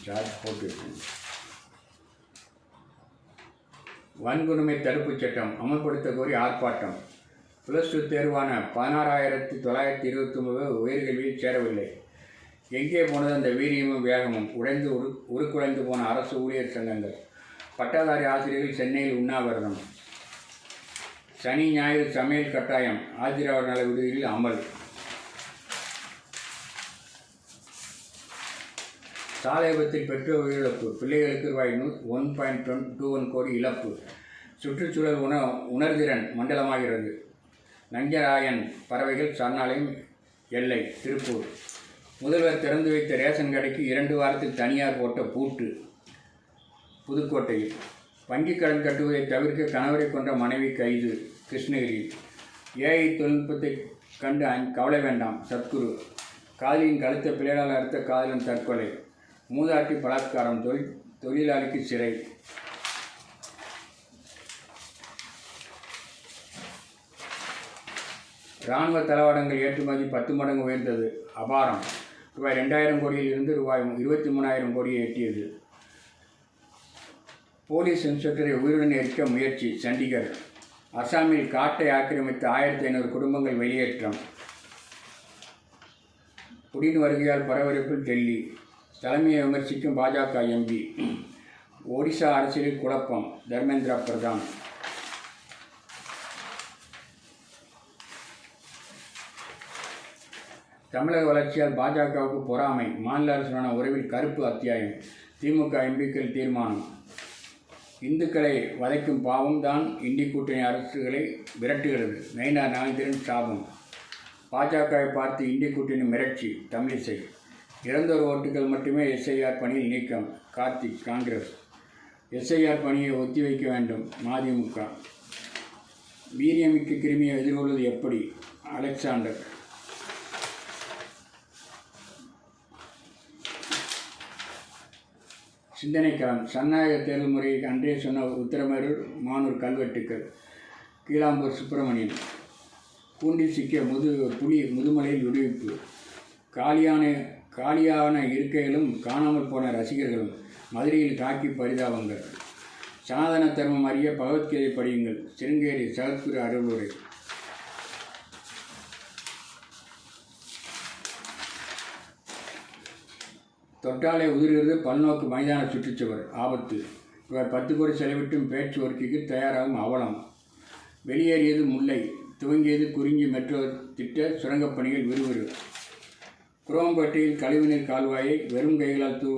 Charge போட்டுருக்கேன். வன்கொடுமை தடுப்புச் சட்டம் அமல்படுத்த கோரி ஆர்ப்பாட்டம். +2 தேர்வான 16,929 உயர்கல்வியில் சேரவில்லை. எங்கே போனது அந்த வீரியமும் வேகமும்? உருக்குலைந்து போன அரசு ஊழியர் சங்கங்கள். பட்டதாரி ஆசிரியர்கள் சென்னையில் உண்ணாவிரதம். சனி ஞாயிறு சமையல் கட்டாயம் ஆதிராவிடர் நல விடுதியில் அமல். சாலை விபத்தில் பெற்றோர் உயிரிழப்பு. பிள்ளைகளுக்கு ரூபாய் 1.21 கோடி இழப்பு. சுற்றுச்சூழல் உணர்திறன் மண்டலமாகிறது. நங்கராயன் பறவைகள் சரணாலயம் எல்லை திருப்பூர். முதல்வர் திறந்து வைத்த ரேஷன் கடைக்கு 2 வாரத்தில் தனியார் போட்ட பூட்டு. புதுக்கோட்டையில் வங்கிக் கடன் கட்டுவதை தவிர்க்க கணவரை கொன்ற மனைவி கைது. கிருஷ்ணகிரியில் ஏஐ தொழில்நுட்பத்தை கண்டு கவலை வேண்டாம் சத்குரு. காதலியின் கழுத்த பிள்ளைகளால் அறுத்த காதலன் தற்கொலை. மூதாட்டி பலாத்காரம். தொழிலாளிக்கு சிறை. இராணுவ தளவாடங்கள் ஏற்றுமதி 10 மடங்கு உயர்ந்தது. அபாரம். ரூபாய் 2,000 கோடியில் இருந்து ரூபாய் 23,000 கோடியை எட்டியது. போலீஸ் இன்ஸ்பெக்டரை உயிருடன் எரிக்க முயற்சி. சண்டிகர். அசாமில் காட்டை ஆக்கிரமித்த 1,500 குடும்பங்கள் வெளியேற்றம். புடின் வருகையால் பரபரப்பில் டெல்லி. தலைமையை விமர்சிக்கும் பாஜக எம்பி. ஒடிசா அரசியலில் குழப்பம். தர்மேந்திர பிரதான். தமிழக வளர்ச்சியால் பாஜகவுக்கு பொறாமை. மாநில அரசுடனான உறவில் கருப்பு அத்தியாயம். திமுக எம்பிக்கள் தீர்மானம். இந்துக்களை வதைக்கும் பாவம் தான் இண்டி கூட்டணி அரசுகளை விரட்டுகிறது. நயினா நாகேந்திரன் சாபம். பாஜகவை பார்த்து இண்டி கூட்டணி மிரட்சி. தமிழிசை. இறந்தோர் ஓட்டுகள் மட்டுமே எஸ்ஐஆர் பணியில் நீக்கம். கார்த்திக். காங்கிரஸ். எஸ்ஐஆர் பணியை ஒத்திவைக்க வேண்டும். மதிமுக. வீரியமிக்க கிருமியை எதிர்கொள்வது எப்படி? அலெக்சாண்டர். சிந்தனைக்களம். ஜனநாயக தேர்தல் முறையை அன்றே சொன்ன உத்தரமேரூர் மானூர் கல்வெட்டுக்கள். கீழாம்பூர் சுப்பிரமணியன். கூண்டில் சிக்கிய புலி முதுமலையில் விடுவிப்பு. காலியான இருக்கைகளும் காணாமல் போன ரசிகர்களும். மதுரையில் காக்கி பரிதாபங்கள். சனாதன தர்மம் அறிய பகவத்கீதை படியுங்கள். சிருங்கேரி சகத்குரு அருளுரை. தொட்டாலை உதிர்கிறது பல்நோக்கு மைதான சுற்றுச்சுவர். ஆபத்து. ரூபாய் 10 கோடி செலவிட்டும் பேச்சு ஒர்க்கிற்கு தயாராகும் அவலம். வெளியேறியது முல்லை. துவங்கியது குறிஞ்சி மெட்ரோ திட்ட சுரங்கப் பணிகள் விறுவிறு. குரோம்பேட்டையில் கழிவுநீர் கால்வாயை வெறும் கைகளால் தூவ